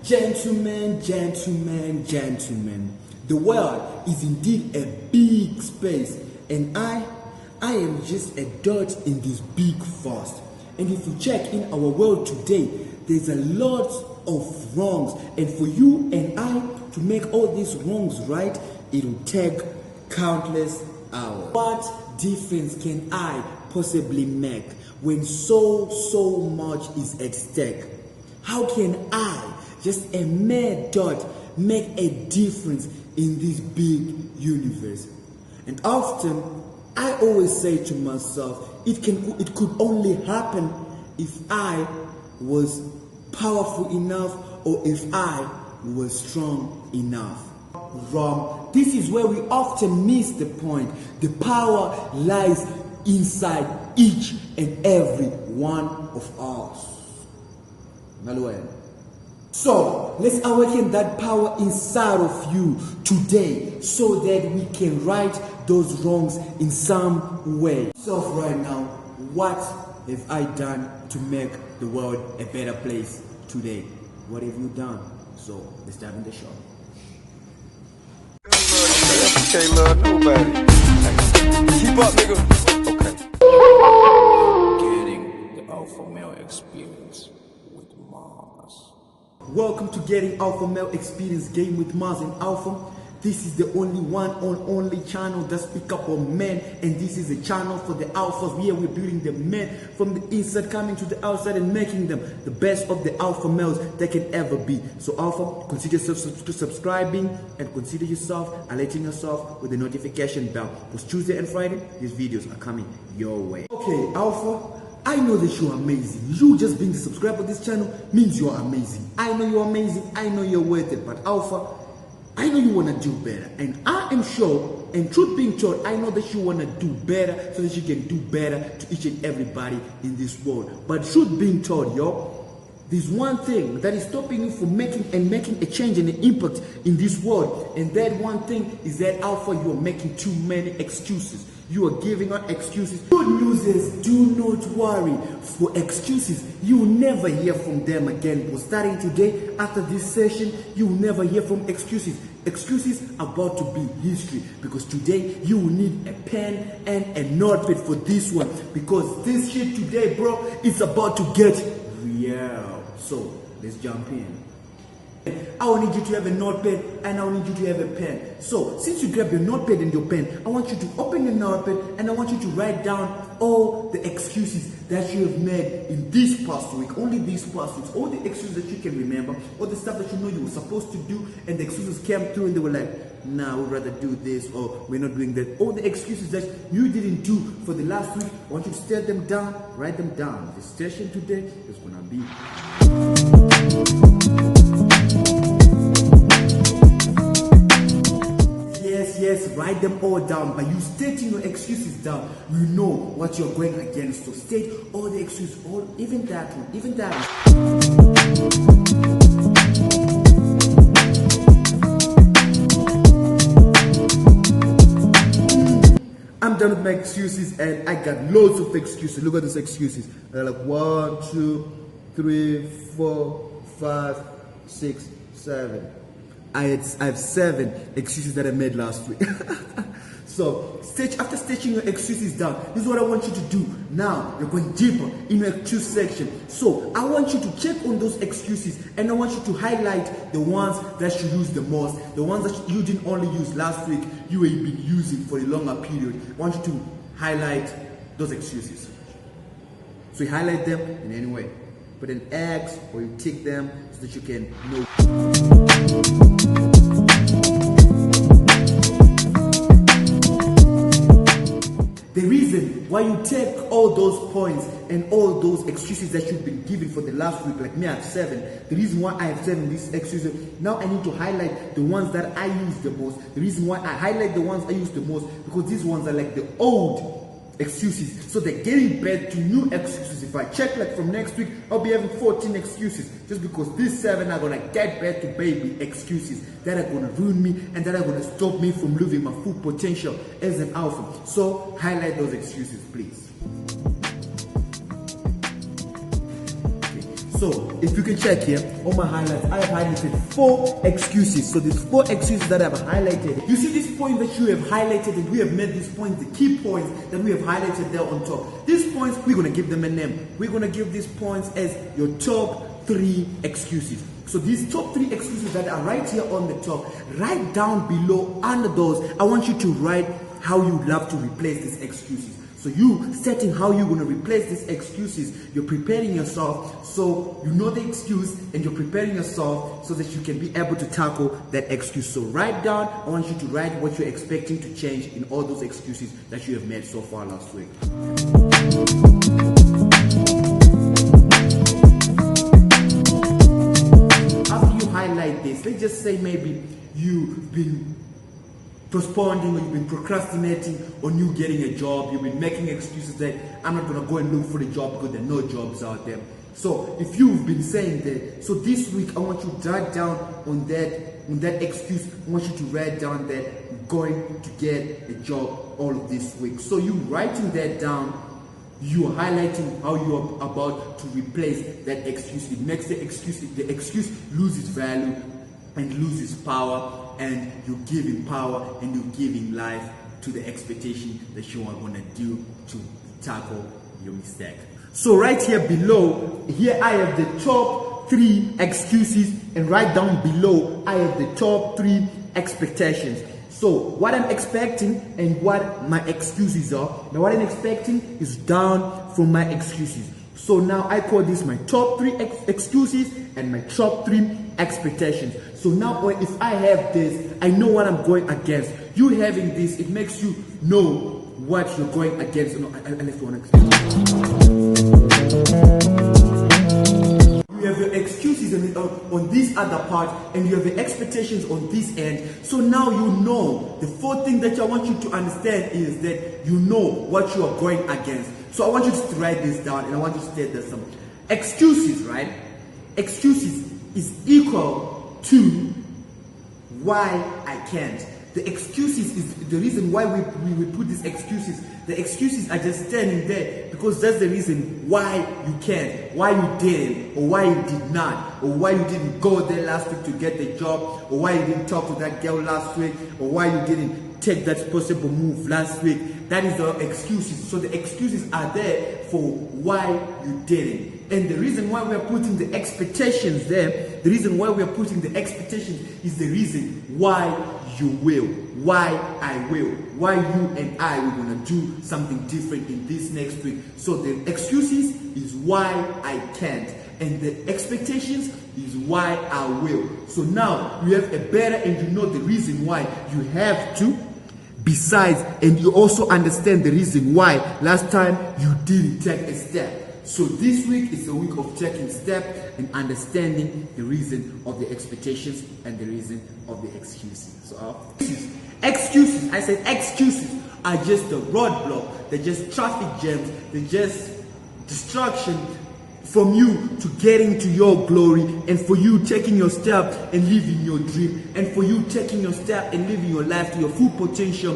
Gentlemen, gentlemen, gentlemen, the world is indeed a big space, and I am just a dot in this big vast. And if you check in our world today, there's a lot of wrongs, and for you and I to make all these wrongs right, it will take countless hours. What difference can I possibly make when so much is at stake? How can I, just a mere dot, make a difference in this big universe? And often I always say to myself, it could only happen if I was powerful enough or if I was strong enough. Wrong. This is where we often miss the point. The power lies inside each and every one of us. So let's awaken that power inside of you today so that we can right those wrongs in some way. So right now, what have I done to make the world a better place today? What have you done? So let's dive in the show. Can't love nobody. Keep up, nigga. Okay. Getting the alpha male experience with Mars. Welcome to Getting Alpha Male Experience Game with Mars and Alpha. This is the only channel that speaks up on men, and this is a channel for the alphas. Here we're building the men from the inside, coming to the outside and making them the best of the alpha males they can ever be. So alpha, consider yourself subscribing and consider yourself alerting yourself with the notification bell, because Tuesday and Friday these videos are coming your way. Okay, alpha, I know that you're amazing. You just being subscribed to this channel means you're amazing. I know you're amazing. I know you're worth it. But alpha, I know you want to do better, and I am sure, and truth being told, I know that you want to do better so that you can do better to each and everybody in this world. But truth being told, there's one thing that is stopping you from making a change and an impact in this world, and that one thing is that alpha, you are making too many excuses. You are giving out excuses. Good news is, do not worry for excuses. You will never hear from them again. But starting today, after this session, you will never hear from excuses. Excuses are about to be history, because today you will need a pen and a notepad for this one, because this shit today, bro, is about to get real. So let's jump in. I will need you to have a notepad and I will need you to have a pen. So since you grab your notepad and your pen, I want you to open your notepad and I want you to write down all the excuses that you have made in this past week, only these past weeks, all the excuses that you can remember, all the stuff that you know you were supposed to do and the excuses came through and they were like, nah, we'd rather do this, or we're not doing that. All the excuses that you didn't do for the last week, I want you to state them down, write them down. The session today is gonna be Yes, write them all down. By you stating your excuses down, you know what you're going against. So state all the excuses, even that one, even that one. I'm done with my excuses, and I got loads of excuses. Look at these excuses. They're like 1, 2, 3, 4, 5, 6, 7. I have 7 excuses that I made last week. So after stitching your excuses down, this is what I want you to do. Now you're going deeper in your excuse section. So I want you to check on those excuses, and I want you to highlight the ones that you use the most, the ones that you didn't only use last week, you have been using for a longer period. I want you to highlight those excuses. So you highlight them in any way. Put an X or you tick them so that you can know. The reason why you take all those points and all those excuses that you've been given for the last week, like me, I have 7. The reason why I have 7 these excuses, now I need to highlight the ones that I use the most. The reason why I highlight the ones I use the most, because these ones are like the old excuses, so they're getting back to new excuses. If I check like from next week, I'll be having 14 excuses, just because these 7 are gonna get back to baby excuses that are gonna ruin me and that are gonna stop me from living my full potential as an alpha. So highlight those excuses, please. Okay. So if you can check here on my highlights, I have highlighted 4 excuses. So there's 4 excuses that I've highlighted. You see this point that you have highlighted, and we have made these points, the key points that we have highlighted there on top. These points, we're going to give them a name. We're going to give these points as your top 3 excuses. So these top 3 excuses that are right here on the top, right down below under those, I want you to write how you love to replace these excuses. So you setting how you're going to replace these excuses, you're preparing yourself so you know the excuse and you're preparing yourself so that you can be able to tackle that excuse. So write down, I want you to write what you're expecting to change in all those excuses that you have made so far last week. After you highlight this, let's just say maybe you've been postponing or you've been procrastinating on you getting a job. You've been making excuses that I'm not going to go and look for a job because there are no jobs out there. So if you've been saying that, so this week I want you to write down on that excuse. I want you to write down that you're going to get a job all of this week. So you writing that down, you are highlighting how you are about to replace that excuse. It makes the excuse loses value and loses power, and you're giving power and you're giving life to the expectation that you are going to do to tackle your mistake. So right here below, here I have the top 3 excuses, and right down below I have the top 3 expectations. So what I'm expecting and what my excuses are. Now what I'm expecting is down from my excuses. So now I call this my top 3 excuses and my top 3 expectations. So now if I have this, I know what I'm going against. You having this, it makes you know what you're going against. No, I left one example. You have your excuses on this other part, and you have your expectations on this end. So now you know. The 4th thing that I want you to understand is that you know what you are going against. So I want you to write this down, and I want you to state that some excuses, right? Excuses is equal to why I can't. The excuses is the reason why we put these excuses. The excuses are just standing there because that's the reason why you can't, why you didn't, or why you did not, or why you didn't go there last week to get the job, or why you didn't talk to that girl last week, or why you didn't take that possible move last week. That is the excuses. So the excuses are there for why you didn't. And the reason why we are putting the expectations there, the reason why we are putting the expectations is the reason why you will, why I will, why you and I will going to do something different in this next week. So the excuses is why I can't, and the expectations is why I will. So now you have a better, and you know the reason why you have to. Besides, and you also understand the reason why last time you didn't take a step. So this week is a week of taking steps and understanding the reason of the expectations and the reason of the excuses. So excuses, I said excuses are just a roadblock. They're just traffic jams. They're just distraction from you to getting to your glory, and for you taking your step and living your dream, and for you taking your step and living your life to your full potential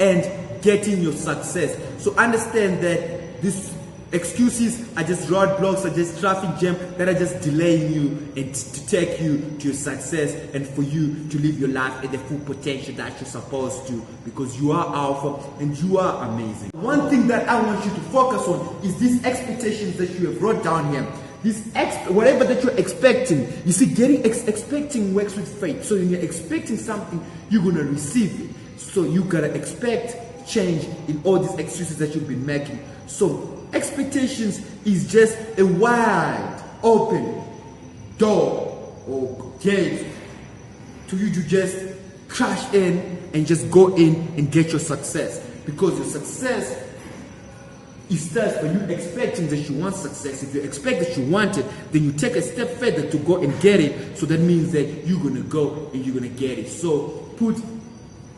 and getting your success. So understand that these excuses are just roadblocks, are just traffic jam that are just delaying you and to take you to your success, and for you to live your life at the full potential that you're supposed to, because you are alpha and you are amazing. One thing that I want you to focus on is these expectations that you have wrote down here. Whatever that you're expecting, you see, expecting works with faith. So when you're expecting something, you're gonna receive it. So you gotta expect change in all these excuses that you've been making. So expectations is just a wide open door or gate to you to just crash in and just go in and get your success, because your success is starts by you expecting that you want success. If you expect that you want it, then you take a step further to go and get it. So that means that you're gonna go and you're gonna get it. So put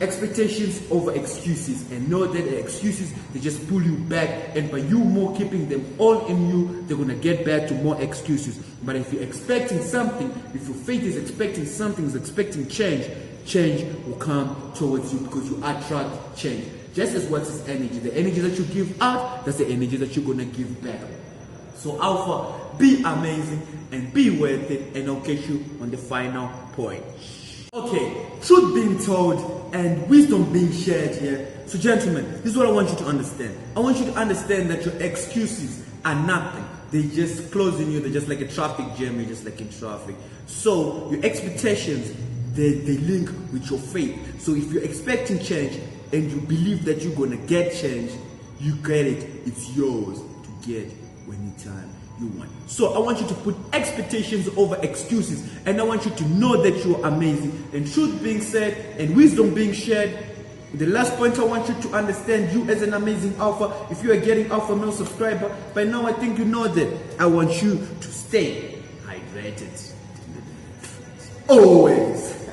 expectations over excuses, and know that the excuses, they just pull you back, and by you more keeping them all in you, they're gonna get back to more excuses. But if you're expecting something, if your faith is expecting something, is expecting change, change will come towards you, because you attract change. Just as what is energy, the energy that you give out, that's the energy that you're gonna give back. So Alpha, be amazing and be worth it, and I'll catch you on the final point. Okay, truth being told and wisdom being shared here. So gentlemen, this is what I want you to understand. I want you to understand that your excuses are nothing. They just closing you. They're just like a traffic jam. You're just like in traffic. So your expectations, they link with your faith. So if you're expecting change and you believe that you're gonna get change, you get it. It's yours to get anytime you want. So I want you to put expectations over excuses, and I want you to know that you're amazing. And truth being said and wisdom being shared, the last point I want you to understand, you as an amazing alpha, if you are getting alpha male subscriber, by now I think you know that. I want you to stay hydrated. Always.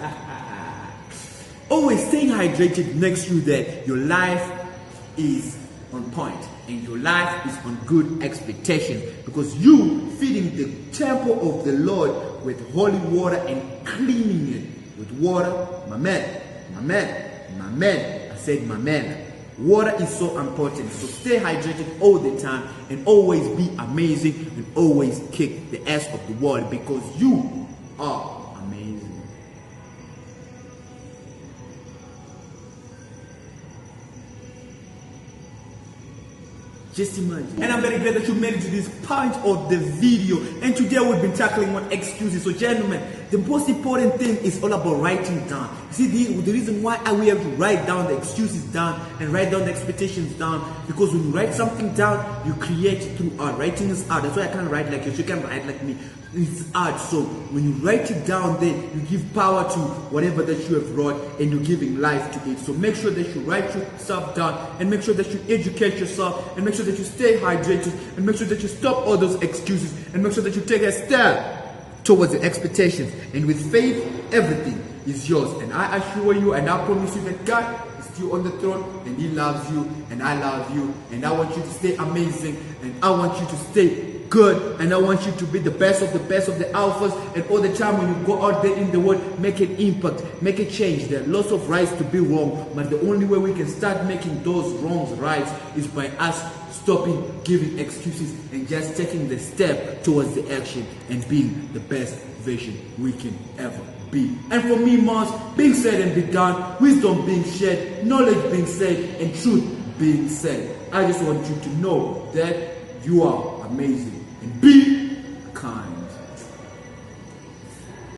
Always staying hydrated makes you that your life is on point and your life is on good expectation, because you feeding the temple of the Lord with holy water and cleaning it with water. My man. I said my man. Water is so important, so stay hydrated all the time and always be amazing and always kick the ass of the world, because you are amazing. Just imagine. And I'm very glad that you made it to this point of the video. And today we've been tackling on excuses. So gentlemen, the most important thing is all about writing down. See, the reason why we have to write down the excuses down and write down the expectations down, because when you write something down, you create it through art. Writing is art. That's why I can't write like you. You can't write like me. It's art. So when you write it down, then you give power to whatever that you have wrote, and you're giving life to it. So make sure that you write yourself down, and make sure that you educate yourself, and make sure that you stay hydrated, and make sure that you stop all those excuses, and make sure that you take a step towards the expectations. And with faith, everything is yours. And I assure you and I promise you that God is still on the throne, and He loves you, and I love you, and I want you to stay amazing, and I want you to stay good, and I want you to be the best of the alphas. And all the time when you go out there in the world, make an impact, make a change. There are lots of rights to be wrong, but the only way we can start making those wrongs right is by us stopping giving excuses and just taking the step towards the action and being the best version we can ever be. And for me, Mars, being said and be done, wisdom being shared, knowledge being said, and truth being said, I just want you to know that you are amazing and be kind.